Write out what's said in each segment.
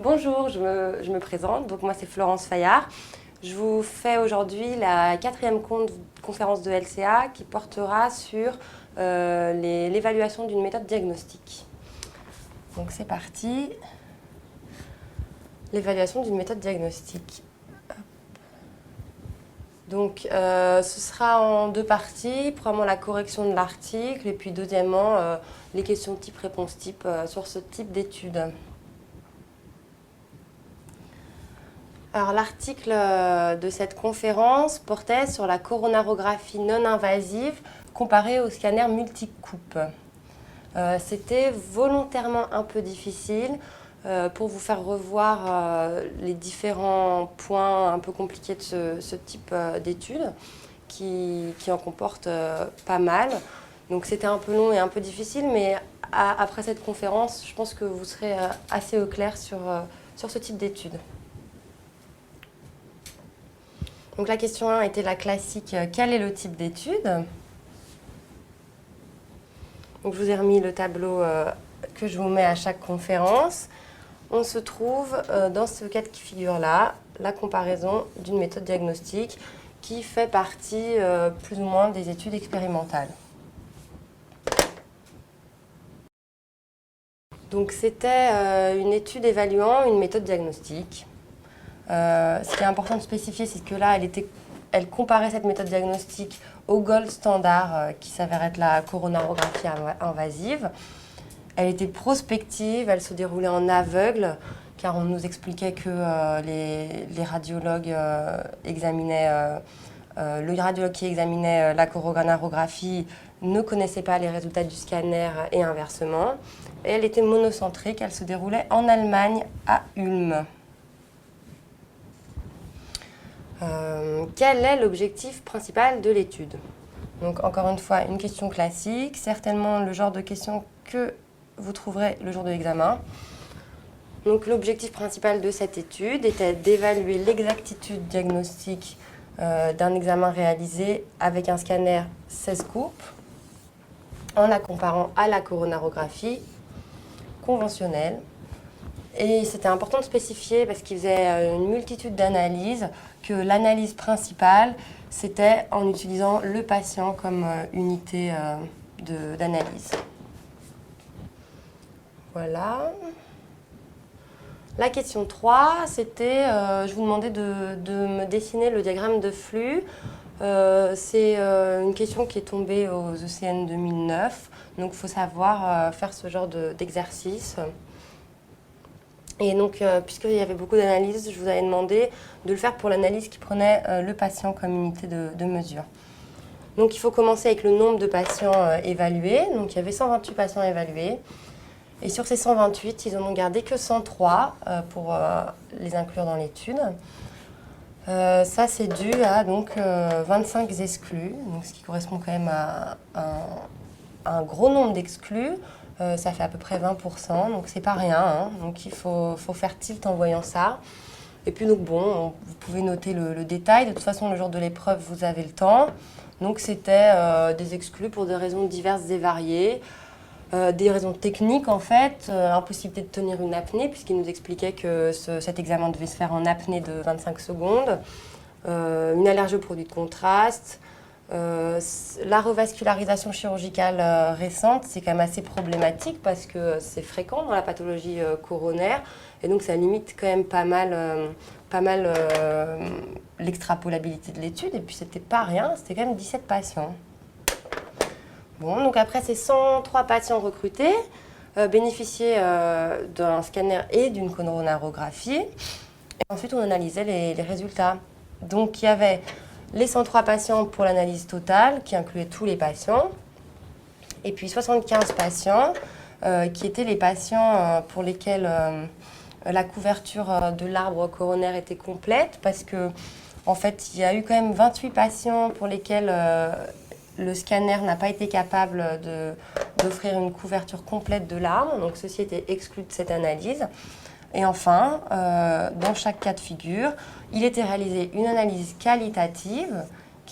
Bonjour, je me présente. Donc moi c'est Florence Fayard. Je vous fais aujourd'hui la 4e conférence de LCA qui portera sur l'évaluation d'une méthode diagnostique. Donc c'est parti. L'évaluation d'une méthode diagnostique. Donc ce sera en 2 parties. Premièrement la correction de l'article et puis deuxièmement les questions type-réponse type sur ce type d'études. Alors l'article de cette conférence portait sur la coronarographie non invasive comparée au scanner multicoupe. C'était volontairement un peu difficile pour vous faire revoir les différents points un peu compliqués de ce type d'études qui en comportent pas mal. Donc c'était un peu long et un peu difficile, mais après cette conférence, je pense que vous serez assez au clair sur ce type d'études. Donc la question 1 était la classique, quel est le type d'étude? Donc je vous ai remis le tableau que je vous mets à chaque conférence. On se trouve dans ce cas de figure-là, la comparaison d'une méthode diagnostique qui fait partie plus ou moins des études expérimentales. Donc c'était une étude évaluant une méthode diagnostique. Ce qui est important de spécifier, c'est que là, elle comparait cette méthode diagnostique au gold standard qui s'avère être la coronarographie invasive. Elle était prospective, elle se déroulait en aveugle, car on nous expliquait que les radiologues le radiologue qui examinait la coronarographie ne connaissait pas les résultats du scanner et inversement. Et elle était monocentrique, elle se déroulait en Allemagne, à Ulm. Quel est l'objectif principal de l'étude? Donc encore une fois, une question classique, certainement le genre de question que vous trouverez le jour de l'examen. Donc l'objectif principal de cette étude était d'évaluer l'exactitude diagnostique d'un examen réalisé avec un scanner 16 coupes en la comparant à la coronarographie conventionnelle. Et c'était important de spécifier, parce qu'il faisait une multitude d'analyses, que l'analyse principale, c'était en utilisant le patient comme unité d'analyse. Voilà. La question 3, c'était, je vous demandais de me dessiner le diagramme de flux. C'est une question qui est tombée aux ECN 2009, donc il faut savoir faire ce genre d'exercice. Et donc, puisqu'il y avait beaucoup d'analyses, je vous avais demandé de le faire pour l'analyse qui prenait le patient comme unité de mesure. Donc, il faut commencer avec le nombre de patients évalués. Donc, il y avait 128 patients évalués. Et sur ces 128, ils n'en ont gardé que 103 pour les inclure dans l'étude. Ça, c'est dû à donc, 25 exclus, donc, ce qui correspond quand même à un gros nombre d'exclus. Ça fait à peu près 20%, donc c'est pas rien, hein. Donc il faut faire tilt en voyant ça. Et puis donc bon, vous pouvez noter le détail. De toute façon, le jour de l'épreuve, vous avez le temps. Donc c'était des exclus pour des raisons diverses et variées. Des raisons techniques en fait, impossibilité de tenir une apnée puisqu'il nous expliquait que cet examen devait se faire en apnée de 25 secondes. Une allergie aux produits de contraste. La revascularisation chirurgicale récente, c'est quand même assez problématique parce que c'est fréquent dans la pathologie coronaire et donc ça limite quand même pas mal l'extrapolabilité de l'étude. Et puis c'était pas rien, c'était quand même 17 patients. Bon, donc après ces 103 patients recrutés bénéficiaient d'un scanner et d'une coronarographie. Et ensuite on analysait les résultats. Donc il y avait les 103 patients pour l'analyse totale, qui incluait tous les patients, et puis 75 patients, qui étaient les patients pour lesquels la couverture de l'arbre coronaire était complète, parce que, en fait, il y a eu quand même 28 patients pour lesquels le scanner n'a pas été capable d'offrir une couverture complète de l'arbre, donc ceci était exclu de cette analyse. Et enfin, dans chaque cas de figure, il était réalisé une analyse qualitative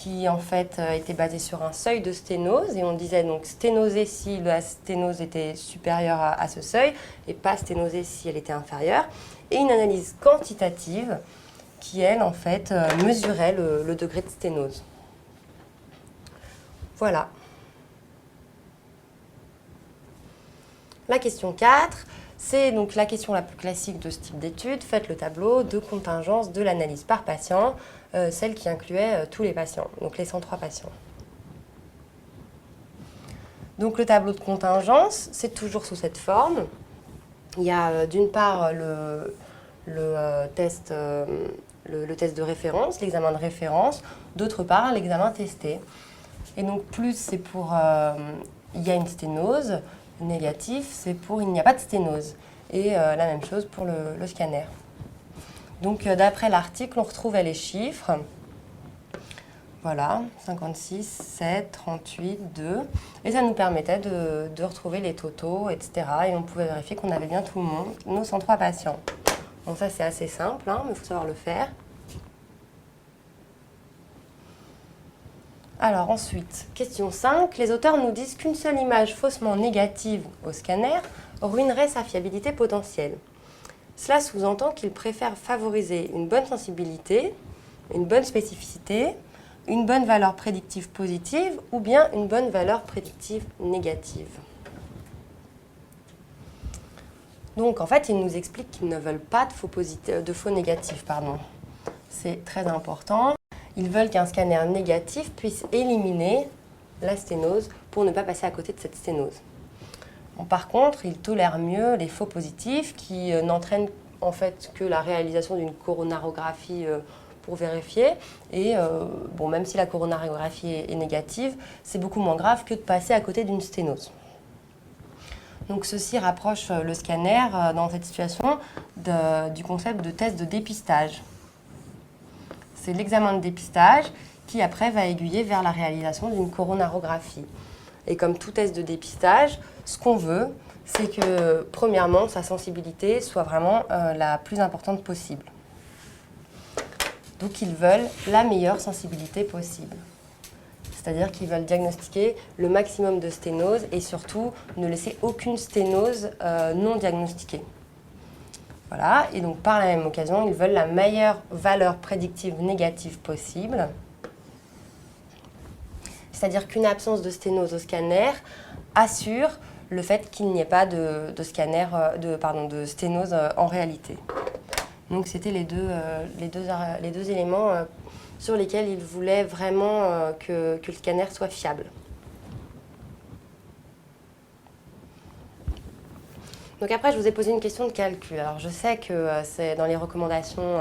qui en fait était basé sur un seuil de sténose, et on disait donc sténoser si la sténose était supérieure à ce seuil, et pas sténoser si elle était inférieure, et une analyse quantitative qui, elle, en fait, mesurait le degré de sténose. Voilà. La question 4, c'est donc la question la plus classique de ce type d'étude. Faites le tableau de contingence de l'analyse par patient, celle qui incluait tous les patients, donc les 103 patients. Donc le tableau de contingence, c'est toujours sous cette forme. Il y a d'une part le test de référence, l'examen de référence, d'autre part l'examen testé. Et donc plus c'est pour il y a une sténose, négatif c'est pour il n'y a pas de sténose. Et la même chose pour le scanner. Donc d'après l'article, on retrouvait les chiffres. Voilà, 56, 7, 38, 2. Et ça nous permettait de retrouver les totaux, etc. Et on pouvait vérifier qu'on avait bien tout le monde, nos 103 patients. Donc ça c'est assez simple, hein, mais il faut savoir le faire. Alors ensuite, question 5. Les auteurs nous disent qu'une seule image faussement négative au scanner ruinerait sa fiabilité potentielle. Cela sous-entend qu'ils préfèrent favoriser une bonne sensibilité, une bonne spécificité, une bonne valeur prédictive positive ou bien une bonne valeur prédictive négative. Donc en fait, ils nous expliquent qu'ils ne veulent pas de faux négatifs. C'est très important. Ils veulent qu'un scanner négatif puisse éliminer la sténose pour ne pas passer à côté de cette sténose. Bon, par contre, ils tolèrent mieux les faux positifs qui n'entraînent en fait que la réalisation d'une coronarographie pour vérifier. Et bon, même si la coronarographie est négative, c'est beaucoup moins grave que de passer à côté d'une sténose. Donc ceci rapproche le scanner dans cette situation du concept de test de dépistage. C'est l'examen de dépistage qui après va aiguiller vers la réalisation d'une coronarographie. Et comme tout test de dépistage, ce qu'on veut, c'est que premièrement, sa sensibilité soit vraiment la plus importante possible. Donc ils veulent la meilleure sensibilité possible. C'est-à-dire qu'ils veulent diagnostiquer le maximum de sténose et surtout ne laisser aucune sténose non diagnostiquée. Voilà, et donc par la même occasion, ils veulent la meilleure valeur prédictive négative possible. C'est-à-dire qu'une absence de sténose au scanner assure le fait qu'il n'y ait pas de sténose en réalité. Donc c'était les deux éléments sur lesquels ils voulaient vraiment que le scanner soit fiable. Donc après, je vous ai posé une question de calcul. Alors je sais que c'est dans les recommandations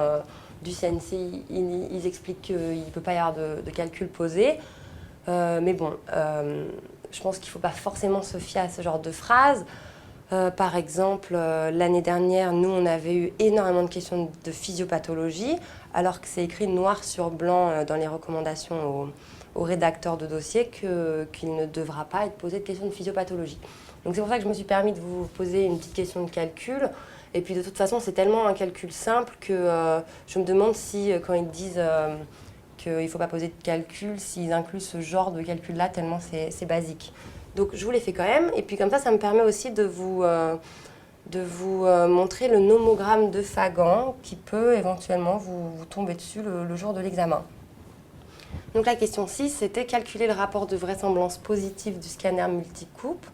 du CNC, ils expliquent qu'il ne peut pas y avoir de calcul posé. Mais bon, je pense qu'il ne faut pas forcément se fier à ce genre de phrases. Par exemple, l'année dernière, nous, on avait eu énormément de questions de physiopathologie, alors que c'est écrit noir sur blanc dans les recommandations au rédacteur de dossier qu'il ne devra pas être posé de questions de physiopathologie. Donc c'est pour ça que je me suis permis de vous poser une petite question de calcul. Et puis de toute façon, c'est tellement un calcul simple que je me demande si, quand ils disent qu'il ne faut pas poser de calcul, s'ils incluent ce genre de calcul-là, tellement c'est basique. Donc je vous les fais quand même. Et puis comme ça me permet aussi de vous montrer le nomogramme de Fagan qui peut éventuellement vous tomber dessus le jour de l'examen. Donc la question 6, c'était calculer le rapport de vraisemblance positive du scanner multicoupe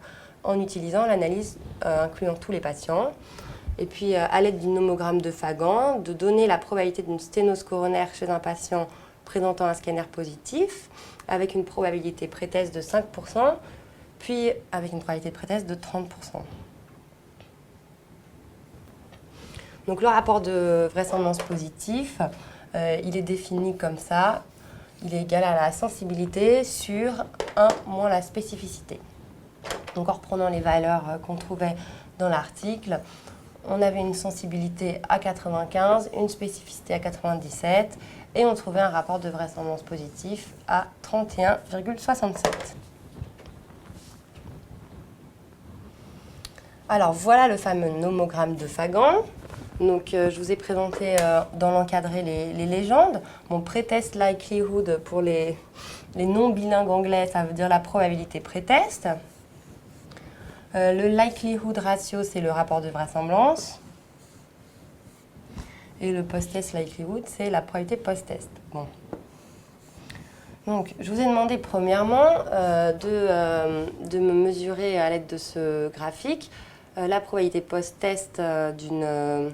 en utilisant l'analyse incluant tous les patients. Et puis, à l'aide du nomogramme de Fagan, de donner la probabilité d'une sténose coronaire chez un patient présentant un scanner positif, avec une probabilité pré-test de 5%, puis avec une probabilité de pré-test de 30%. Donc, le rapport de vraisemblance positif, il est défini comme ça. Il est égal à la sensibilité sur 1 moins la spécificité. Donc en reprenant les valeurs qu'on trouvait dans l'article, on avait une sensibilité à 95, une spécificité à 97 et on trouvait un rapport de vraisemblance positif à 31,67. Alors voilà le fameux nomogramme de Fagan. Donc, je vous ai présenté dans l'encadré les légendes. Mon pretest likelihood pour les non-bilingues anglais, ça veut dire la probabilité pretest. Le likelihood ratio, c'est le rapport de vraisemblance. Et le post-test likelihood, c'est la probabilité post-test. Bon. Donc, je vous ai demandé premièrement de me mesurer à l'aide de ce graphique la probabilité post-test de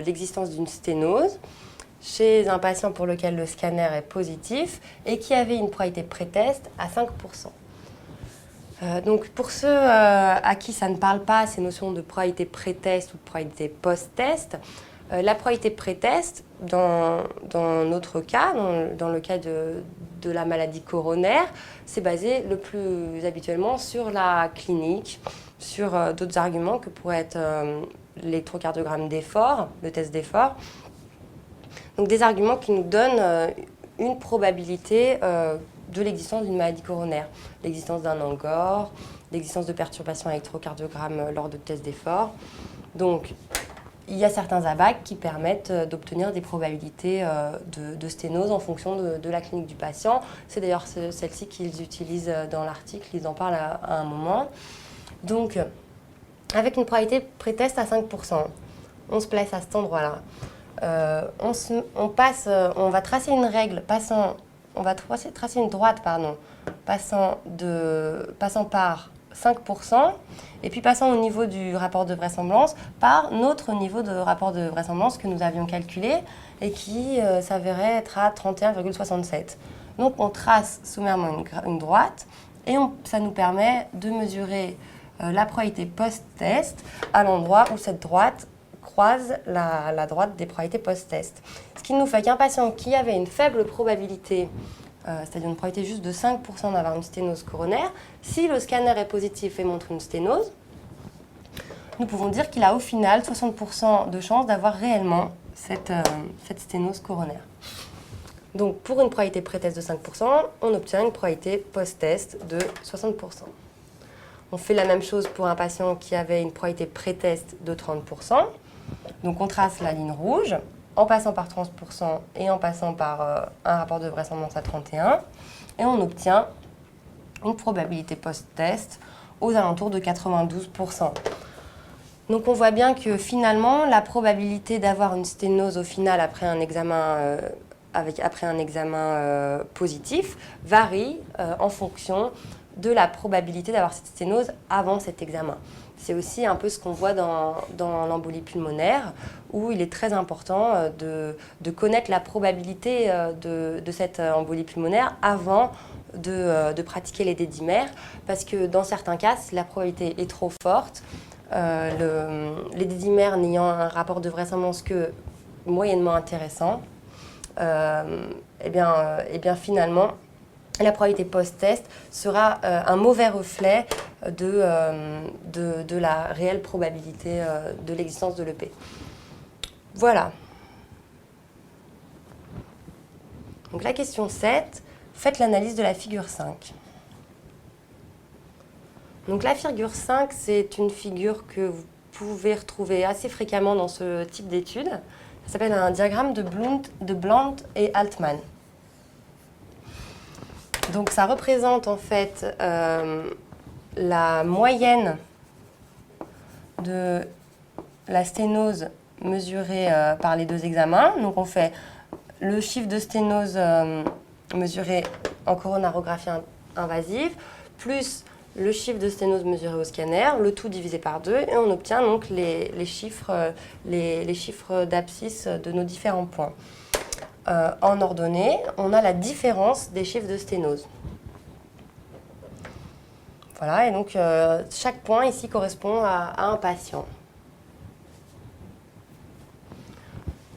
l'existence d'une sténose chez un patient pour lequel le scanner est positif et qui avait une probabilité pré-test à 5%. Donc pour ceux à qui ça ne parle pas, ces notions de probabilité pré-test ou de probabilité post-test, la probabilité pré-test, dans notre cas, dans le cas de la maladie coronaire, c'est basé le plus habituellement sur la clinique, sur d'autres arguments que pourraient être l'électrocardiogramme d'effort, le test d'effort. Donc des arguments qui nous donnent une probabilité de l'existence d'une maladie coronaire, l'existence d'un angor, l'existence de perturbations électrocardiogramme lors de tests d'effort. Donc, il y a certains ABAC qui permettent d'obtenir des probabilités de sténose en fonction de la clinique du patient. C'est d'ailleurs celle-ci qu'ils utilisent dans l'article, ils en parlent à un moment. Donc, avec une probabilité pré-test à 5%, on se place à cet endroit-là. On va tracer une règle on va tracer une droite, passant par 5%, et puis passant au niveau du rapport de vraisemblance par notre niveau de rapport de vraisemblance que nous avions calculé et qui s'avérait être à 31,67. Donc on trace sommairement une droite et ça nous permet de mesurer la probabilité post-test à l'endroit où cette droite croise la droite des probabilités post-test. Ce qui nous fait qu'un patient qui avait une faible probabilité, c'est-à-dire une probabilité juste de 5% d'avoir une sténose coronaire, si le scanner est positif et montre une sténose, nous pouvons dire qu'il a au final 60% de chance d'avoir réellement cette sténose coronaire. Donc pour une probabilité pré-test de 5%, on obtient une probabilité post-test de 60%. On fait la même chose pour un patient qui avait une probabilité pré-test de 30%. Donc on trace la ligne rouge en passant par 30% et en passant par un rapport de vraisemblance à 31. Et on obtient une probabilité post-test aux alentours de 92%. Donc on voit bien que finalement, la probabilité d'avoir une sténose au final après un examen, positif varie en fonction de la probabilité d'avoir cette sténose avant cet examen. C'est aussi un peu ce qu'on voit dans l'embolie pulmonaire, où il est très important de connaître la probabilité de cette embolie pulmonaire avant de pratiquer les dédimères, parce que dans certains cas, si la probabilité est trop forte, les dédimères n'ayant un rapport de vraisemblance que moyennement intéressant, et bien finalement, la probabilité post-test sera un mauvais reflet de la réelle probabilité de l'existence de l'EP. Voilà. Donc la question 7, faites l'analyse de la figure 5. Donc la figure 5, c'est une figure que vous pouvez retrouver assez fréquemment dans ce type d'études. Ça s'appelle un diagramme de Blount et Altman. Donc ça représente en fait la moyenne de la sténose mesurée par les deux examens. Donc on fait le chiffre de sténose mesuré en coronarographie invasive plus le chiffre de sténose mesuré au scanner, le tout divisé par 2, et on obtient donc les chiffres d'abscisse de nos différents points. En ordonnée, on a la différence des chiffres de sténose. Voilà, et donc chaque point ici correspond à un patient.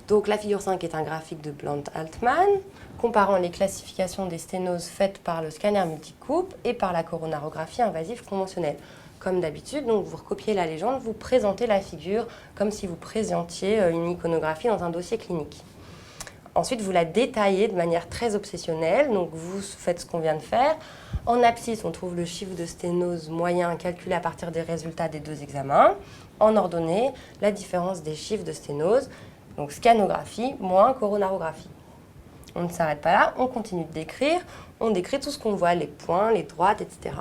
Donc la figure 5 est un graphique de Blount-Altman, comparant les classifications des sténoses faites par le scanner multicoupe et par la coronarographie invasive conventionnelle. Comme d'habitude, donc vous recopiez la légende, vous présentez la figure comme si vous présentiez une iconographie dans un dossier clinique. Ensuite, vous la détaillez de manière très obsessionnelle. Donc, vous faites ce qu'on vient de faire. En abscisse, on trouve le chiffre de sténose moyen calculé à partir des résultats des 2 examens. En ordonnée, la différence des chiffres de sténose, donc scanographie moins coronarographie. On ne s'arrête pas là, on continue de décrire. On décrit tout ce qu'on voit, les points, les droites, etc.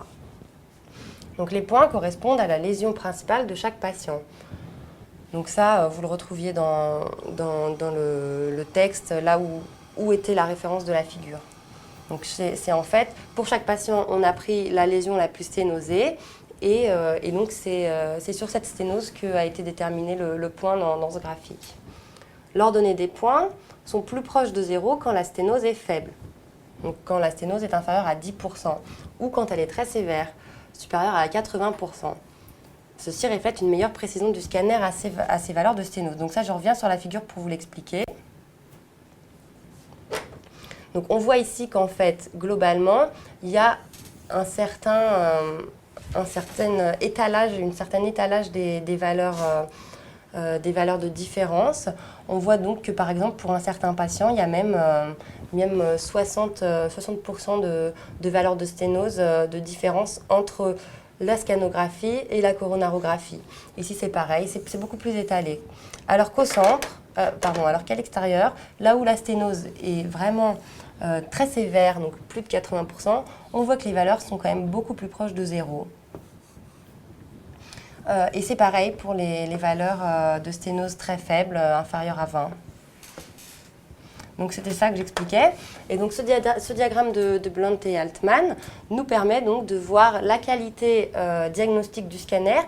Donc les points correspondent à la lésion principale de chaque patient. Donc ça, vous le retrouviez dans le texte, là où était la référence de la figure. Donc c'est en fait, pour chaque patient, on a pris la lésion la plus sténosée, et donc c'est sur cette sténose qu'a été déterminé le point dans ce graphique. L'ordonnée des points sont plus proches de 0 quand la sténose est faible. Donc quand la sténose est inférieure à 10%, ou quand elle est très sévère, supérieure à 80%. Ceci reflète une meilleure précision du scanner à ces valeurs de sténose. Donc ça, je reviens sur la figure pour vous l'expliquer. Donc on voit ici qu'en fait, globalement, il y a un certain étalage des valeurs de différence. On voit donc que par exemple pour un certain patient, il y a même 60% de valeurs de sténose de différence entre la scanographie et la coronarographie. Ici c'est pareil, c'est beaucoup plus étalé. Alors qu'au centre, alors qu'à l'extérieur, là où la sténose est vraiment très sévère, donc plus de 80%, on voit que les valeurs sont quand même beaucoup plus proches de 0. Et c'est pareil pour les valeurs de sténose très faibles, inférieures à 20. Donc c'était ça que j'expliquais. Et donc ce diagramme de Blunt et Altman nous permet donc de voir la qualité diagnostique du scanner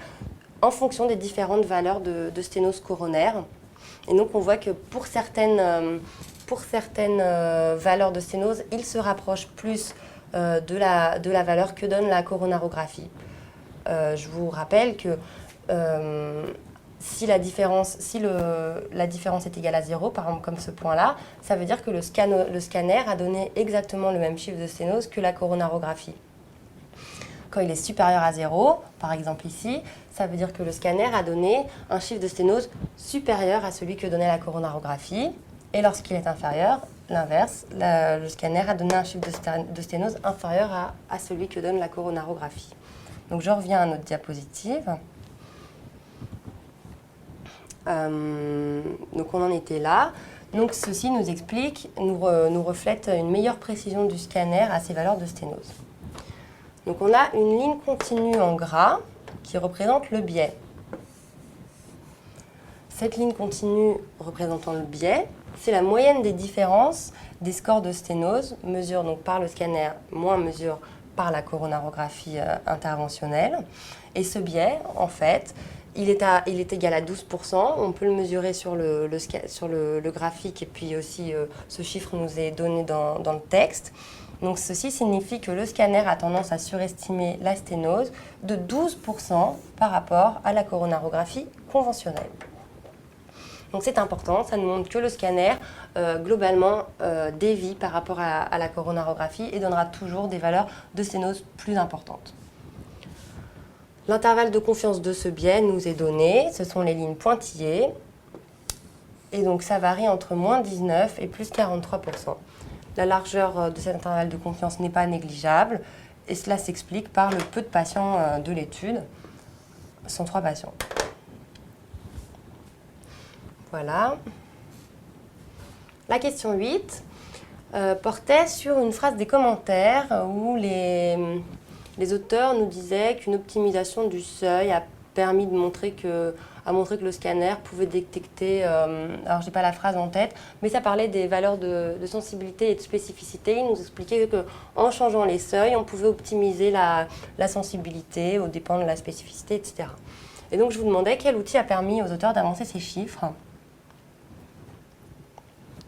en fonction des différentes valeurs de sténose coronaire. Et donc on voit que pour certaines valeurs de sténose, il se rapproche plus de la valeur que donne la coronarographie. Je vous rappelle que si la différence est égale à 0, par exemple comme ce point-là, ça veut dire que le scanner a donné exactement le même chiffre de sténose que la coronarographie. Quand il est supérieur à 0, par exemple ici, ça veut dire que le scanner a donné un chiffre de sténose supérieur à celui que donnait la coronarographie. Et lorsqu'il est inférieur, l'inverse, le scanner a donné un chiffre de sténose inférieur à celui que donne la coronarographie. Donc je reviens à notre diapositive. Donc on en était là. Donc ceci nous explique, nous reflète une meilleure précision du scanner à ces valeurs de sténose. Donc on a une ligne continue en gras qui représente le biais. Cette ligne continue représentant le biais, c'est la moyenne des différences des scores de sténose, mesure donc par le scanner, moins mesure par la coronarographie interventionnelle. Et ce biais, en fait, il est égal à 12%. On peut le mesurer sur le graphique, et puis aussi ce chiffre nous est donné dans le texte. Donc ceci signifie que le scanner a tendance à surestimer la sténose de 12% par rapport à la coronarographie conventionnelle. Donc c'est important, ça nous montre que le scanner, globalement, dévie par rapport à la coronarographie et donnera toujours des valeurs de sténose plus importantes. L'intervalle de confiance de ce biais nous est donné, ce sont les lignes pointillées, et donc ça varie entre moins 19 et plus 43%. La largeur de cet intervalle de confiance n'est pas négligeable, et cela s'explique par le peu de patients de l'étude, 103 patients. Voilà. La question 8 portait sur une phrase des commentaires où les auteurs nous disaient qu'une optimisation du seuil a permis de montrer que le scanner pouvait détecter, alors je n'ai pas la phrase en tête, mais ça parlait des valeurs de sensibilité et de spécificité. Il nous expliquait qu'en changeant les seuils, on pouvait optimiser la sensibilité aux dépens de la spécificité, etc. Et donc je vous demandais quel outil a permis aux auteurs d'avancer ces chiffres.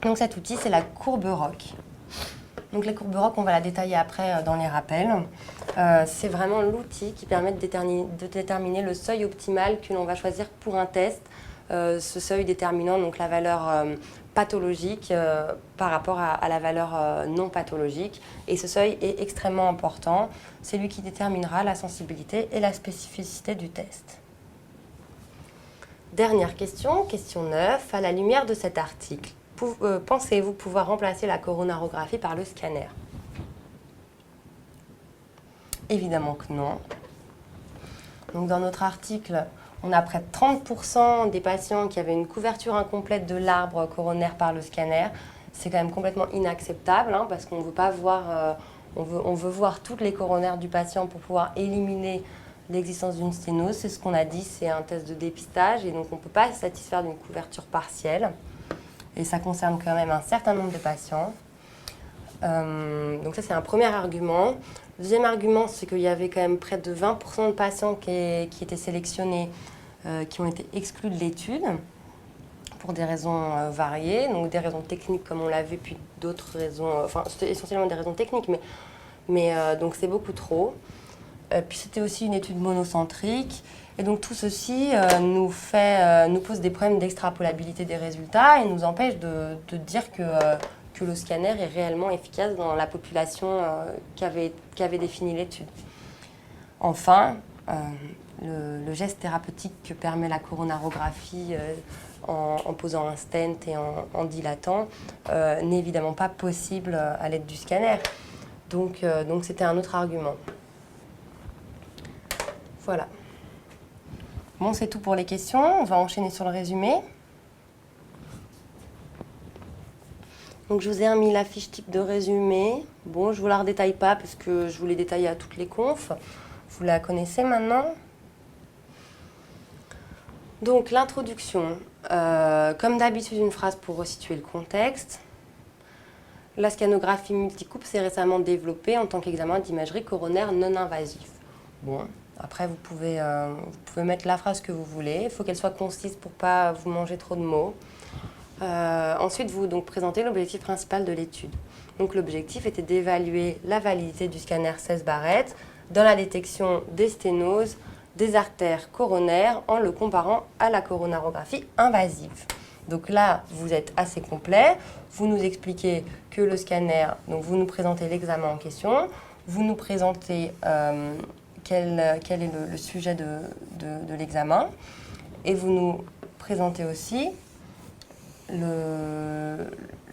Donc cet outil, c'est la courbe ROC. Donc la courbe ROC, on va la détailler après dans les rappels. C'est vraiment l'outil qui permet de déterminer le seuil optimal que l'on va choisir pour un test. Ce seuil déterminant donc la valeur pathologique par rapport à la valeur non pathologique. Et ce seuil est extrêmement important. C'est lui qui déterminera la sensibilité et la spécificité du test. Dernière question, question 9. À la lumière de cet article, pensez-vous pouvoir remplacer la coronarographie par le scanner? Évidemment que non. Donc dans notre article, on a près de 30% des patients qui avaient une couverture incomplète de l'arbre coronaire par le scanner. C'est quand même complètement inacceptable hein, parce qu'on veut pas voir, on veut voir toutes les coronaires du patient pour pouvoir éliminer l'existence d'une sténose. C'est ce qu'on a dit, c'est un test de dépistage et donc on ne peut pas se satisfaire d'une couverture partielle. Et ça concerne quand même un certain nombre de patients. Donc ça, c'est un premier argument. Le deuxième argument, c'est qu'il y avait quand même près de 20% de patients qui étaient sélectionnés, qui ont été exclus de l'étude pour des raisons variées, donc des raisons techniques comme on l'a vu, puis d'autres raisons, enfin c'était essentiellement des raisons techniques, mais donc c'est beaucoup trop. Puis c'était aussi une étude monocentrique, et donc tout ceci nous pose des problèmes d'extrapolabilité des résultats et nous empêche de dire que le scanner est réellement efficace dans la population qu'avait défini l'étude. Enfin, le geste thérapeutique que permet la coronarographie en posant un stent et en dilatant n'est évidemment pas possible à l'aide du scanner. Donc c'était un autre argument. Voilà. Bon, c'est tout pour les questions. On va enchaîner sur le résumé. Donc je vous ai remis la fiche type de résumé. Bon, je ne vous la redétaille pas parce que je vous l'ai détaillée à toutes les confs. Vous la connaissez maintenant. Donc l'introduction. Comme d'habitude, une phrase pour resituer le contexte. La scanographie multicoupe s'est récemment développée en tant qu'examen d'imagerie coronaire non invasif. Bon, après vous pouvez mettre la phrase que vous voulez. Il faut qu'elle soit concise pour ne pas vous manger trop de mots. Ensuite, vous donc présentez l'objectif principal de l'étude. Donc l'objectif était d'évaluer la validité du scanner 16 Barrett dans la détection des sténoses des artères coronaires en le comparant à la coronarographie invasive. Donc là, vous êtes assez complet. Vous nous expliquez que le scanner, donc vous nous présentez l'examen en question, vous nous présentez quel est le sujet de l'examen et vous nous présentez aussi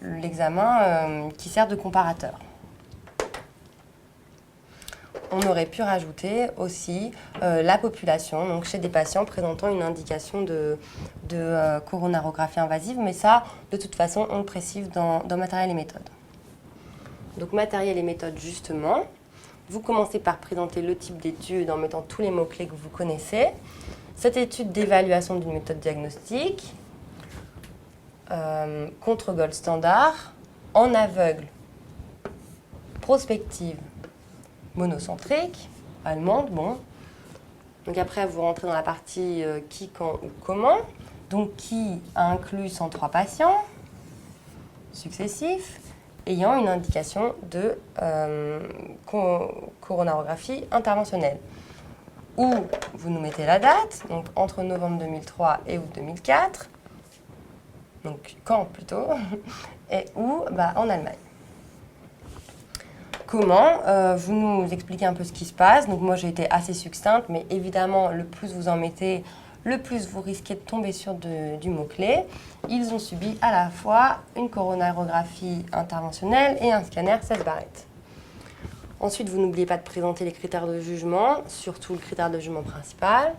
l'examen qui sert de comparateur. On aurait pu rajouter aussi la population, donc chez des patients présentant une indication de coronarographie invasive, mais ça, de toute façon, on le précise dans matériel et méthode. Donc matériel et méthode, justement, vous commencez par présenter le type d'étude en mettant tous les mots-clés que vous connaissez. Cette étude d'évaluation d'une méthode diagnostique, contre gold standard, en aveugle, prospective, monocentrique, allemande, bon. Donc après, vous rentrez dans la partie qui, quand ou comment. Donc qui a inclus 103 patients successifs ayant une indication de coronarographie interventionnelle. Où vous nous mettez la date, donc entre novembre 2003 et août 2004. Donc quand plutôt, et où en Allemagne. Comment vous nous expliquez un peu ce qui se passe. Donc moi j'ai été assez succincte, mais évidemment le plus vous en mettez, le plus vous risquez de tomber sur du mot-clé. Ils ont subi à la fois une coronarographie interventionnelle et un scanner 16 Barrett. Ensuite, vous n'oubliez pas de présenter les critères de jugement, surtout le critère de jugement principal.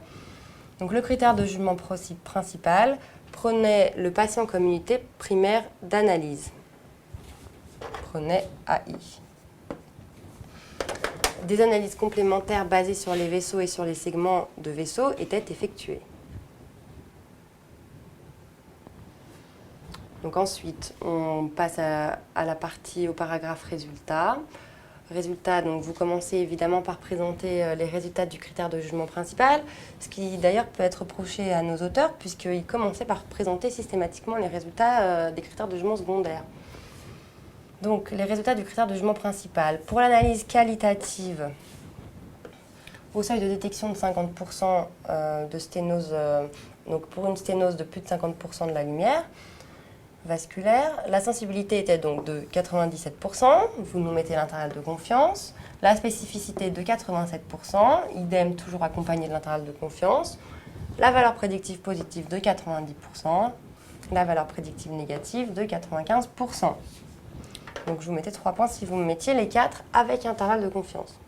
Donc le critère de jugement principal prenait le patient comme unité primaire d'analyse. Prenait AI. Des analyses complémentaires basées sur les vaisseaux et sur les segments de vaisseaux étaient effectuées. Donc ensuite, on passe au paragraphe résultat. Résultat, donc vous commencez évidemment par présenter les résultats du critère de jugement principal, ce qui d'ailleurs peut être reproché à nos auteurs puisqu'ils commençaient par présenter systématiquement les résultats des critères de jugement secondaire. Donc les résultats du critère de jugement principal. Pour l'analyse qualitative, au seuil de détection de 50% de sténose, donc pour une sténose de plus de 50% de la lumière vasculaire, la sensibilité était donc de 97%, vous nous mettez l'intervalle de confiance, la spécificité de 87%, idem toujours accompagné de l'intervalle de confiance, la valeur prédictive positive de 90%, la valeur prédictive négative de 95%. Donc je vous mettais 3 points si vous me mettiez les 4 avec intervalle de confiance.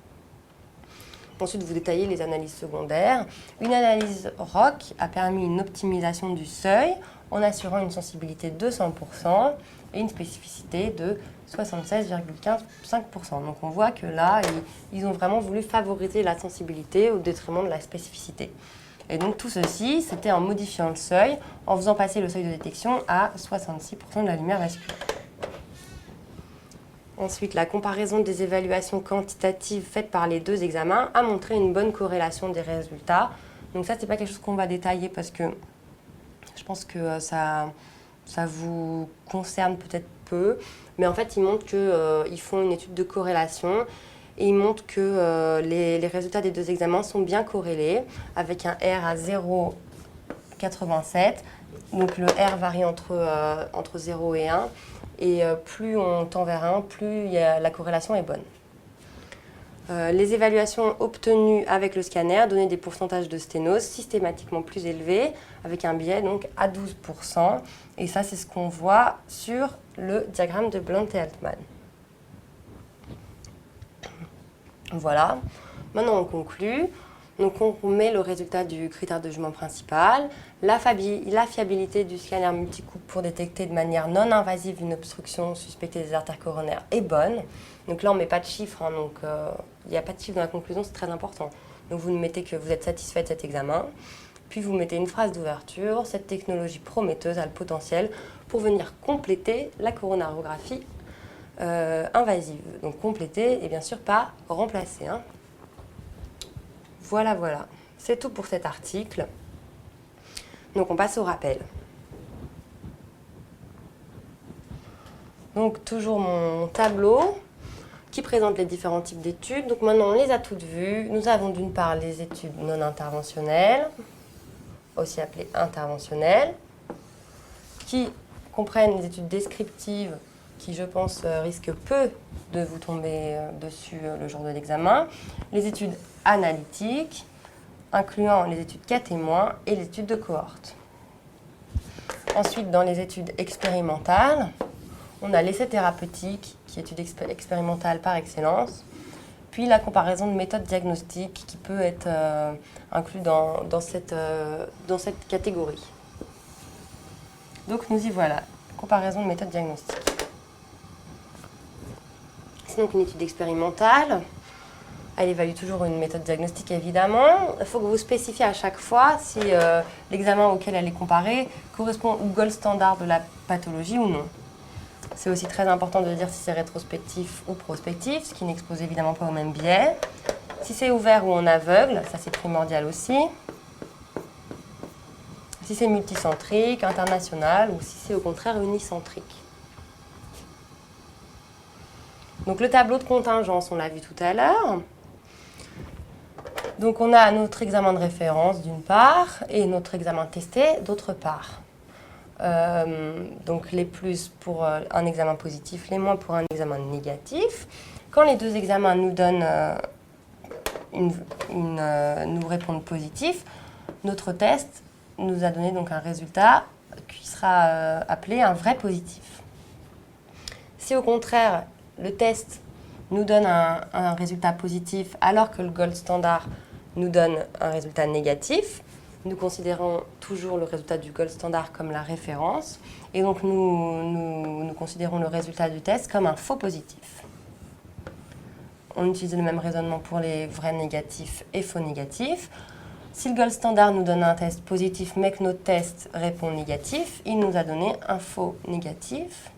Ensuite, vous détaillez les analyses secondaires. Une analyse ROC a permis une optimisation du seuil en assurant une sensibilité de 100% et une spécificité de 76,5%. Donc on voit que là, ils ont vraiment voulu favoriser la sensibilité au détriment de la spécificité. Et donc tout ceci, c'était en modifiant le seuil, en faisant passer le seuil de détection à 66% de la lumière vasculaire. Ensuite, la comparaison des évaluations quantitatives faites par les deux examens a montré une bonne corrélation des résultats. Donc ça, ce n'est pas quelque chose qu'on va détailler parce que je pense que ça vous concerne peut-être peu. Mais en fait, ils montrent qu'ils font une étude de corrélation et ils montrent que les résultats des deux examens sont bien corrélés avec un R à 0,87. Donc le R varie entre 0 et 1. Et plus on tend vers 1, plus la corrélation est bonne. Les évaluations obtenues avec le scanner donnaient des pourcentages de sténose systématiquement plus élevés, avec un biais donc à 12%. Et ça, c'est ce qu'on voit sur le diagramme de Blunt et Altman. Voilà. Maintenant, on conclut. Donc, on met le résultat du critère de jugement principal, la fiabilité du scanner multicoupe pour détecter de manière non invasive une obstruction suspectée des artères coronaires est bonne. Donc là, on ne met pas de chiffres, hein, donc il n'y a pas de chiffres dans la conclusion, c'est très important. Donc vous mettez que vous êtes satisfait de cet examen, puis vous mettez une phrase d'ouverture. Cette technologie prometteuse a le potentiel pour venir compléter la coronarographie invasive. Donc compléter et bien sûr pas remplacer. Hein. Voilà, voilà. C'est tout pour cet article. Donc on passe au rappel. Donc toujours mon tableau qui présente les différents types d'études. Donc maintenant on les a toutes vues. Nous avons d'une part les études non interventionnelles, aussi appelées interventionnelles, qui comprennent les études descriptives qui, je pense, risquent peu de vous tomber dessus le jour de l'examen. Les études analytiques, incluant les études cas témoins et les études de cohorte. Ensuite, dans les études expérimentales, on a l'essai thérapeutique, qui est étude expérimentale par excellence, puis la comparaison de méthodes diagnostiques qui peut être inclus dans cette catégorie. Donc nous y voilà, comparaison de méthodes diagnostiques. C'est donc une étude expérimentale. Elle évalue toujours une méthode diagnostique, évidemment. Il faut que vous spécifiez à chaque fois si l'examen auquel elle est comparée correspond au gold standard de la pathologie ou non. C'est aussi très important de dire si c'est rétrospectif ou prospectif, ce qui n'expose évidemment pas au même biais. Si c'est ouvert ou en aveugle, ça c'est primordial aussi. Si c'est multicentrique, international ou si c'est au contraire unicentrique. Donc le tableau de contingence, on l'a vu tout à l'heure. Donc on a notre examen de référence d'une part et notre examen testé d'autre part. Donc les plus pour un examen positif, les moins pour un examen négatif. Quand les deux examens nous donnent nous répondent positif, notre test nous a donné donc un résultat qui sera appelé un vrai positif. Si au contraire le test nous donne un résultat positif alors que le gold standard nous donne un résultat négatif, nous considérons toujours le résultat du gold standard comme la référence et donc nous considérons le résultat du test comme un faux positif. On utilise le même raisonnement pour les vrais négatifs et faux négatifs. Si le gold standard nous donne un test positif mais que notre test répond négatif, il nous a donné un faux négatif.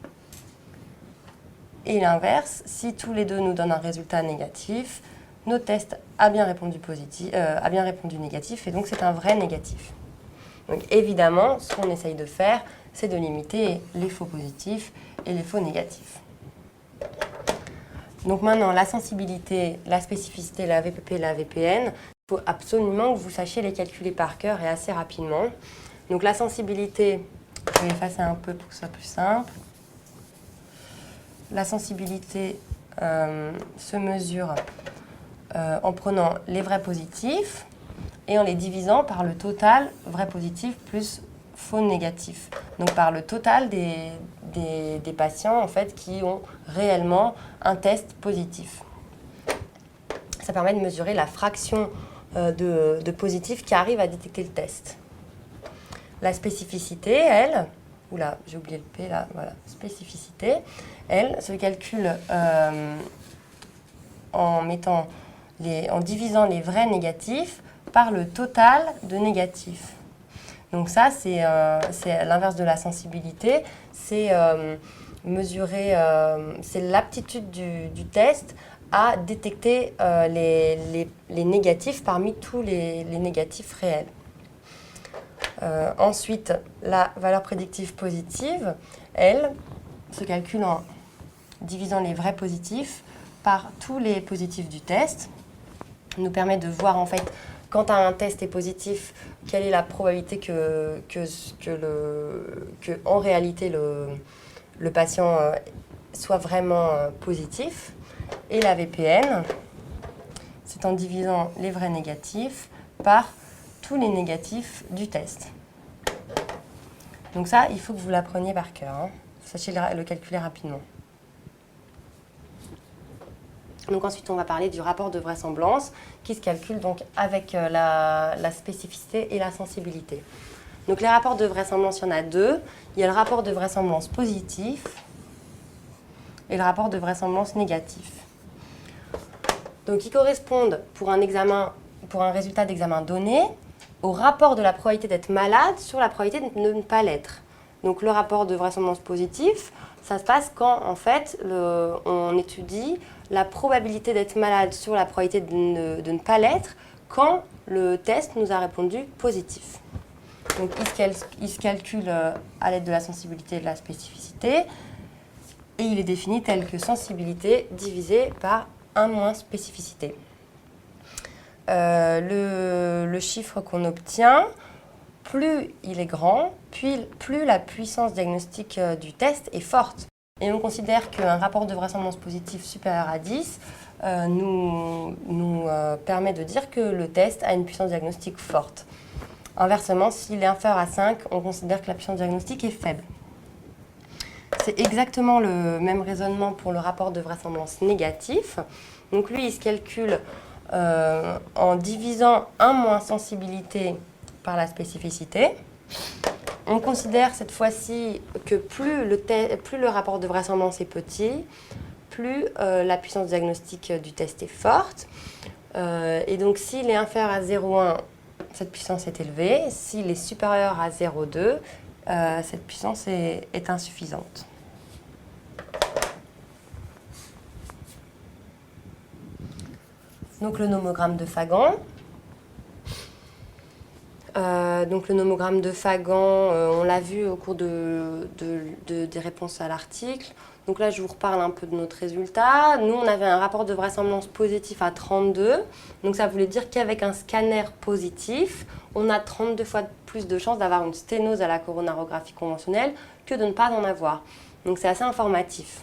Et l'inverse, si tous les deux nous donnent un résultat négatif, notre test a bien répondu négatif et donc c'est un vrai négatif. Donc évidemment, ce qu'on essaye de faire, c'est de limiter les faux positifs et les faux négatifs. Donc maintenant, la sensibilité, la spécificité, la VPP, la VPN, il faut absolument que vous sachiez les calculer par cœur et assez rapidement. Donc la sensibilité, je vais effacer un peu pour que ce soit plus simple. La sensibilité se mesure en prenant les vrais positifs et en les divisant par le total vrai positif plus faux négatifs. Donc par le total des patients en fait, qui ont réellement un test positif. Ça permet de mesurer la fraction de positifs qui arrivent à détecter le test. La spécificité, elle, oula, j'ai oublié le P là, voilà, spécificité, elle se calcule en divisant les vrais négatifs par le total de négatifs. Donc ça, c'est l'inverse de la sensibilité, c'est mesurer, c'est l'aptitude du test à détecter les négatifs parmi tous les négatifs réels. Ensuite, la valeur prédictive positive, elle, se calcule en divisant les vrais positifs par tous les positifs du test. Ça nous permet de voir en fait, quand un test est positif, quelle est la probabilité que en réalité le patient soit vraiment positif. Et la VPN, c'est en divisant les vrais négatifs par tous les négatifs du test. Donc ça, il faut que vous l'appreniez par cœur. Hein. Sachez le calculer rapidement. Donc ensuite, on va parler du rapport de vraisemblance qui se calcule donc avec la spécificité et la sensibilité. Donc les rapports de vraisemblance, il y en a deux. Il y a le rapport de vraisemblance positif et le rapport de vraisemblance négatif. Donc ils correspondent pour un résultat d'examen donné au rapport de la probabilité d'être malade sur la probabilité de ne pas l'être. Donc le rapport de vraisemblance positif, ça se passe quand en fait on étudie la probabilité d'être malade sur la probabilité de ne pas l'être quand le test nous a répondu positif. Donc il se calcule à l'aide de la sensibilité et de la spécificité et il est défini tel que sensibilité divisée par 1 moins spécificité. Le chiffre qu'on obtient, plus il est grand, plus la puissance diagnostique du test est forte. Et on considère qu'un rapport de vraisemblance positif supérieur à 10 nous permet de dire que le test a une puissance diagnostique forte. Inversement, s'il est inférieur à 5, on considère que la puissance diagnostique est faible. C'est exactement le même raisonnement pour le rapport de vraisemblance négatif. Donc lui, il se calcule en divisant 1 moins sensibilité par la spécificité. On considère cette fois-ci que plus le rapport de vraisemblance est petit, plus la puissance diagnostique du test est forte. Et donc s'il est inférieur à 0,1, cette puissance est élevée. S'il est supérieur à 0,2, cette puissance est insuffisante. Donc le nomogramme de Fagan. Donc le nomogramme de Fagan, on l'a vu au cours des réponses à l'article. Donc là, je vous reparle un peu de notre résultat. Nous, on avait un rapport de vraisemblance positif à 32. Donc ça voulait dire qu'avec un scanner positif, on a 32 fois plus de chances d'avoir une sténose à la coronarographie conventionnelle que de ne pas en avoir. Donc c'est assez informatif.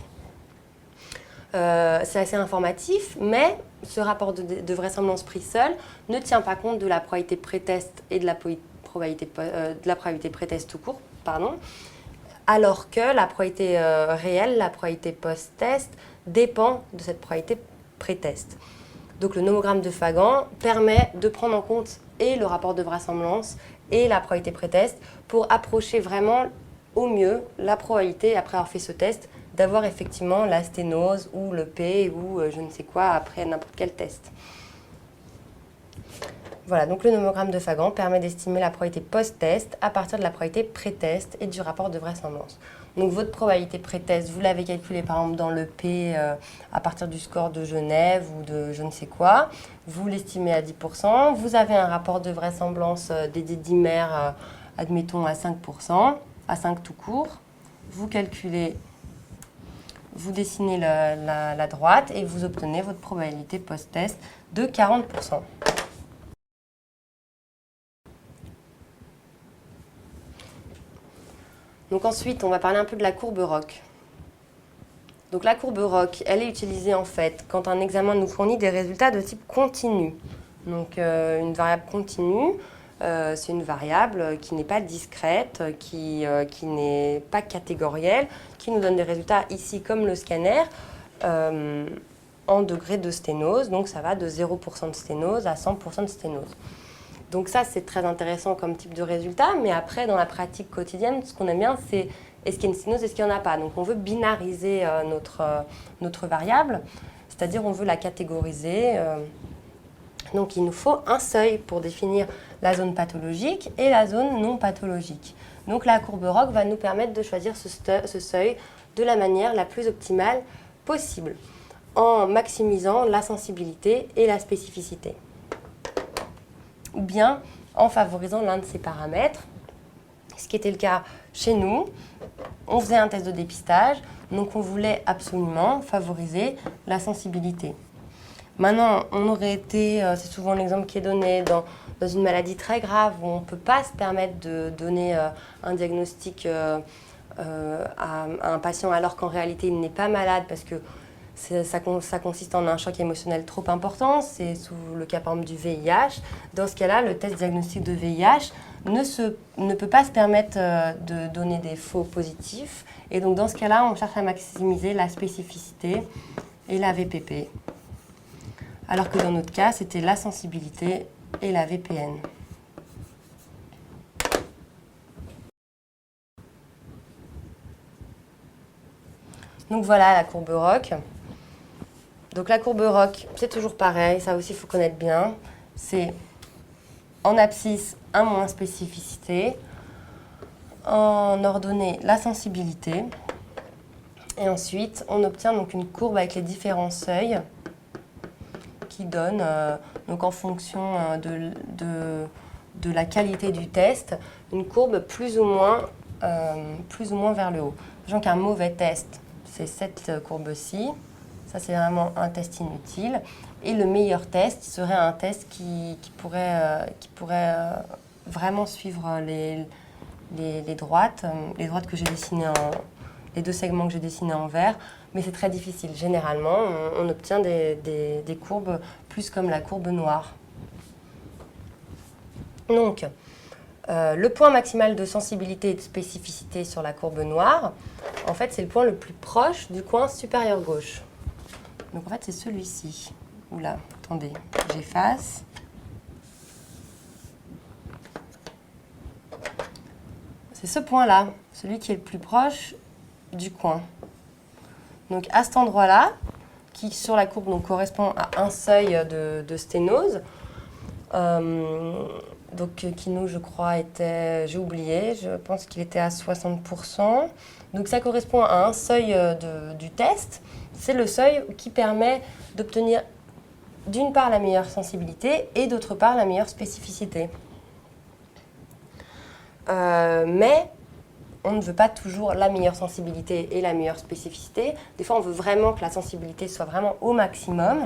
Mais ce rapport de vraisemblance pris seul ne tient pas compte de la probabilité pré-test et de la probabilité pré-test tout court, alors que la probabilité réelle, la probabilité post-test, dépend de cette probabilité pré-test. Donc le nomogramme de Fagan permet de prendre en compte et le rapport de vraisemblance et la probabilité pré-test pour approcher vraiment au mieux la probabilité, après avoir fait ce test, d'avoir effectivement la sténose ou le P ou je ne sais quoi après n'importe quel test. Voilà, donc le nomogramme de Fagan permet d'estimer la probabilité post-test à partir de la probabilité pré-test et du rapport de vraisemblance. Donc votre probabilité pré-test, vous l'avez calculée par exemple dans le P à partir du score de Genève ou de je ne sais quoi, vous l'estimez à 10%, vous avez un rapport de vraisemblance des dimères, admettons à 5%, à 5 tout court, vous calculez. Vous dessinez la droite et vous obtenez votre probabilité post-test de 40%. Donc ensuite, on va parler un peu de la courbe ROC. Donc la courbe ROC, elle est utilisée en fait quand un examen nous fournit des résultats de type continu. Donc une variable continue c'est une variable qui n'est pas discrète, qui n'est pas catégorielle, qui nous donne des résultats ici comme le scanner en degrés de sténose. Donc ça va de 0% de sténose à 100% de sténose. Donc ça, c'est très intéressant comme type de résultat. Mais après, dans la pratique quotidienne, ce qu'on aime bien, c'est est-ce qu'il y a une sténose, est-ce qu'il n'y en a pas. Donc on veut binariser notre variable, c'est-à-dire on veut la catégoriser. Donc il nous faut un seuil pour définir la zone pathologique et la zone non pathologique. Donc la courbe ROC va nous permettre de choisir ce seuil de la manière la plus optimale possible, en maximisant la sensibilité et la spécificité, ou bien en favorisant l'un de ces paramètres, ce qui était le cas chez nous. On faisait un test de dépistage, donc on voulait absolument favoriser la sensibilité. Maintenant, on aurait été, c'est souvent l'exemple qui est donné, dans une maladie très grave où on ne peut pas se permettre de donner un diagnostic à un patient alors qu'en réalité il n'est pas malade parce que ça consiste en un choc émotionnel trop important, c'est sous le cas par exemple du VIH. Dans ce cas-là, le test diagnostic de VIH ne peut pas se permettre de donner des faux positifs. Et donc dans ce cas-là, on cherche à maximiser la spécificité et la VPP. Alors que dans notre cas, c'était la sensibilité et la VPN. Donc voilà la courbe ROC. Donc la courbe ROC, c'est toujours pareil, ça aussi il faut connaître bien. C'est en abscisse, un moins spécificité, en ordonnée, la sensibilité. Et ensuite, on obtient donc une courbe avec les différents seuils qui donne, donc en fonction de la qualité du test, une courbe plus ou moins vers le haut. Sachant qu'un mauvais test, c'est cette courbe-ci. Ça, c'est vraiment un test inutile. Et le meilleur test serait un test qui pourrait vraiment suivre les droites que j'ai dessinées les deux segments que j'ai dessinés en vert. Mais c'est très difficile. Généralement, on obtient des courbes plus comme la courbe noire. Donc, le point maximal de sensibilité et de spécificité sur la courbe noire, en fait, c'est le point le plus proche du coin supérieur gauche. Donc, en fait, c'est celui-ci. Oula, attendez, j'efface. C'est ce point-là, celui qui est le plus proche du coin. Donc à cet endroit-là, qui sur la courbe donc, correspond à un seuil de sténose, donc qui nous, je crois, était, j'ai oublié, je pense qu'il était à 60%. Donc ça correspond à un seuil du test. C'est le seuil qui permet d'obtenir d'une part la meilleure sensibilité et d'autre part la meilleure spécificité. Mais on ne veut pas toujours la meilleure sensibilité et la meilleure spécificité. Des fois, on veut vraiment que la sensibilité soit vraiment au maximum,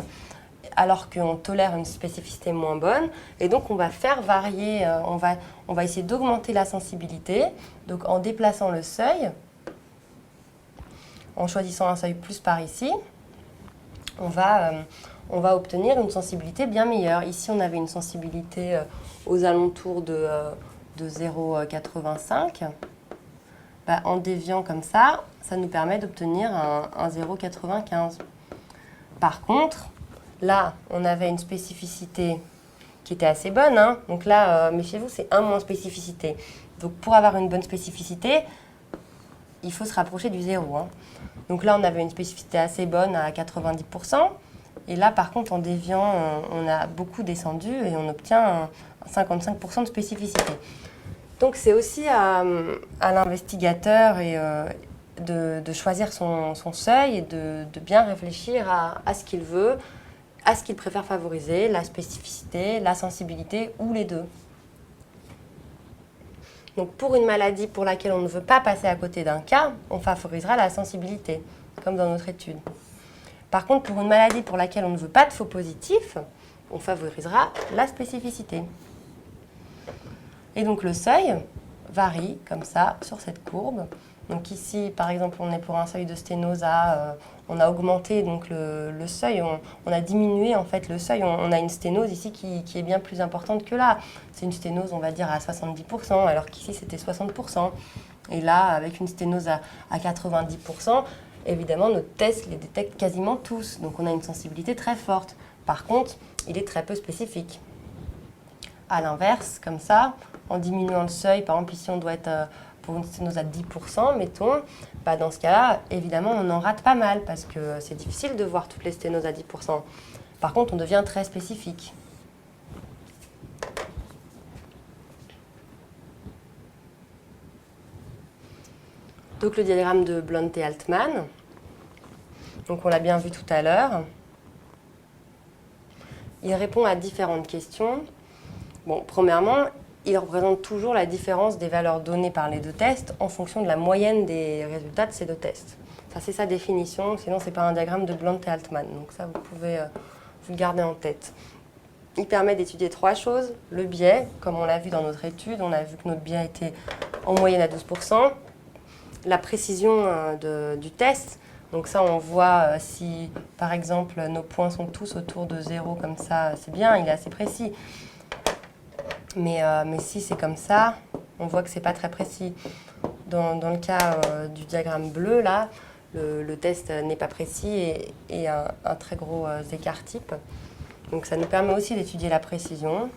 alors qu'on tolère une spécificité moins bonne. Et donc, on va faire varier, on va essayer d'augmenter la sensibilité, donc en déplaçant le seuil, en choisissant un seuil plus par ici, on va obtenir une sensibilité bien meilleure. Ici, on avait une sensibilité aux alentours de 0,85. En déviant comme ça nous permet d'obtenir un 0,95. Par contre, là, on avait une spécificité qui était assez bonne. Hein. Donc là, méfiez-vous, c'est un moins spécificité. Donc pour avoir une bonne spécificité, il faut se rapprocher du 0. Hein. Donc là, on avait une spécificité assez bonne à 90%. Et là, par contre, en déviant, on a beaucoup descendu et on obtient 55% de spécificité. Donc c'est aussi à l'investigateur de choisir son seuil et de bien réfléchir à ce qu'il veut, à ce qu'il préfère favoriser, la spécificité, la sensibilité ou les deux. Donc pour une maladie pour laquelle on ne veut pas passer à côté d'un cas, on favorisera la sensibilité, comme dans notre étude. Par contre, pour une maladie pour laquelle on ne veut pas de faux positifs, on favorisera la spécificité. Et donc le seuil, varie comme ça sur cette courbe. Donc ici, par exemple, on est pour un seuil de sténose on a augmenté donc le seuil, on a diminué en fait le seuil. On a une sténose ici qui est bien plus importante que là. C'est une sténose, on va dire, à 70%, alors qu'ici c'était 60%. Et là, avec une sténose à 90%, évidemment, notre test les détecte quasiment tous. Donc on a une sensibilité très forte. Par contre, il est très peu spécifique. À l'inverse, comme ça, en diminuant le seuil, par exemple ici on doit être pour une sténose à 10%, mettons, bah dans ce cas-là, évidemment, on en rate pas mal parce que c'est difficile de voir toutes les sténoses à 10%. Par contre, on devient très spécifique. Donc le diagramme de Blunt et Altman. Donc on l'a bien vu tout à l'heure. Il répond à différentes questions. Bon, premièrement, il représente toujours la différence des valeurs données par les deux tests en fonction de la moyenne des résultats de ces deux tests. Ça, c'est sa définition, sinon ce n'est pas un diagramme de Blunt et Altman. Donc ça, vous pouvez vous le garder en tête. Il permet d'étudier trois choses. Le biais, comme on l'a vu dans notre étude, on a vu que notre biais était en moyenne à 12%. La précision du test, donc ça, on voit si, par exemple, nos points sont tous autour de 0, comme ça, c'est bien, il est assez précis. Mais si c'est comme ça, on voit que c'est pas très précis. Dans le cas du diagramme bleu, là, le test n'est pas précis et un très gros écart type. Donc ça nous permet aussi d'étudier la précision.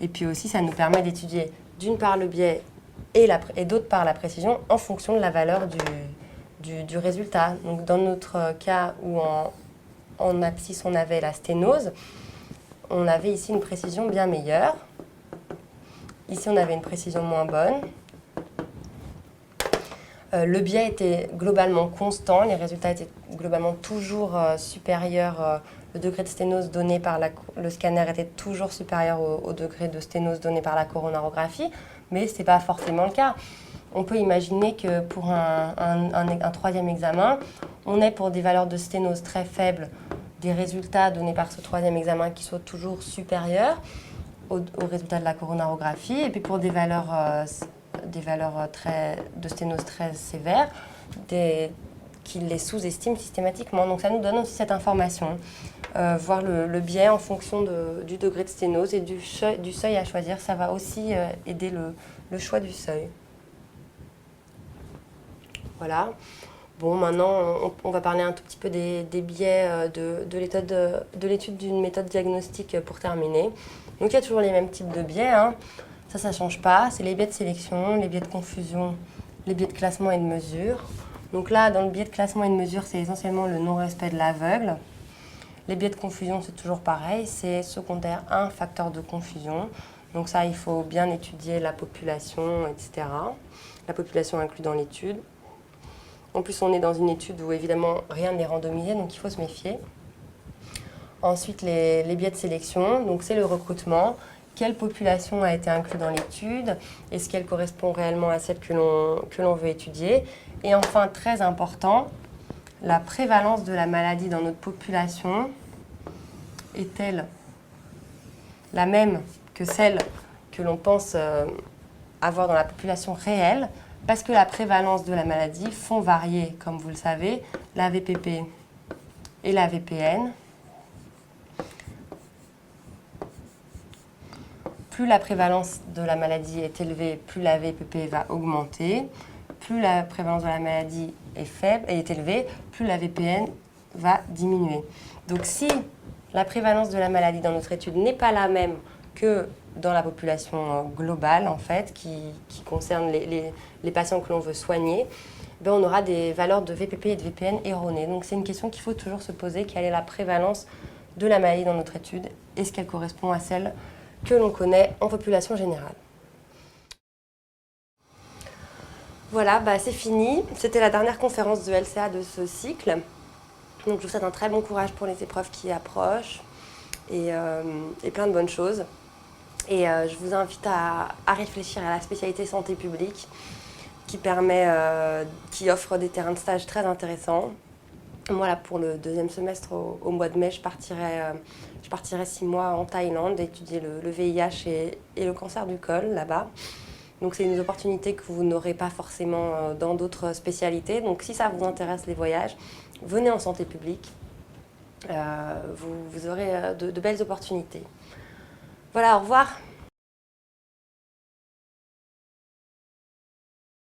Et puis aussi, ça nous permet d'étudier d'une part le biais et d'autre part la précision en fonction de la valeur du résultat. Donc dans notre cas où en abscisse on avait la sténose, on avait ici une précision bien meilleure. Ici, on avait une précision moins bonne. Le biais était globalement constant. Les résultats étaient globalement toujours supérieurs. Le degré de sténose donné par le scanner était toujours supérieur au degré de sténose donné par la coronarographie. Mais ce n'est pas forcément le cas. On peut imaginer que pour un troisième examen, on ait pour des valeurs de sténose très faibles des résultats donnés par ce troisième examen qui soient toujours supérieurs aux résultats de la coronarographie, et puis pour des valeurs de sténose très sévères, qui les sous-estiment systématiquement. Donc ça nous donne aussi cette information, voir le biais en fonction du degré de sténose et du seuil à choisir. Ça va aussi aider le choix du seuil. Voilà. Bon, maintenant, on va parler un tout petit peu des biais de l'étude d'une méthode diagnostique pour terminer. Donc, il y a toujours les mêmes types de biais. Ça ne change pas. C'est les biais de sélection, les biais de confusion, les biais de classement et de mesure. Donc là, dans le biais de classement et de mesure, c'est essentiellement le non-respect de l'aveugle. Les biais de confusion, c'est toujours pareil. C'est secondaire 1, facteur de confusion. Donc ça, il faut bien étudier la population, etc. La population inclue dans l'étude. En plus, on est dans une étude où, évidemment, rien n'est randomisé, donc il faut se méfier. Ensuite, les biais de sélection, donc c'est le recrutement. Quelle population a été inclue dans l'étude? Est-ce qu'elle correspond réellement à celle que l'on veut étudier? Et enfin, très important, la prévalence de la maladie dans notre population est-elle la même que celle que l'on pense avoir dans la population réelle? Parce que la prévalence de la maladie font varier, comme vous le savez, la VPP et la VPN. Plus la prévalence de la maladie est élevée, plus la VPP va augmenter. Plus la prévalence de la maladie est faible et est élevée, plus la VPN va diminuer. Donc si la prévalence de la maladie dans notre étude n'est pas la même que dans la population globale, en fait, qui concerne les patients que l'on veut soigner, ben on aura des valeurs de VPP et de VPN erronées. Donc c'est une question qu'il faut toujours se poser, quelle est la prévalence de la maladie dans notre étude? Est-ce qu'elle correspond à celle que l'on connaît en population générale? Voilà, bah c'est fini. C'était la dernière conférence de LCA de ce cycle. Donc je vous souhaite un très bon courage pour les épreuves qui approchent et plein de bonnes choses. Et je vous invite à réfléchir à la spécialité santé publique qui offre des terrains de stage très intéressants. Moi, là, pour le deuxième semestre, au mois de mai, je partirai 6 mois en Thaïlande étudier le VIH et le cancer du col là-bas. Donc c'est une opportunité que vous n'aurez pas forcément dans d'autres spécialités. Donc si ça vous intéresse les voyages, venez en santé publique. Vous aurez de belles opportunités. Voilà, au revoir.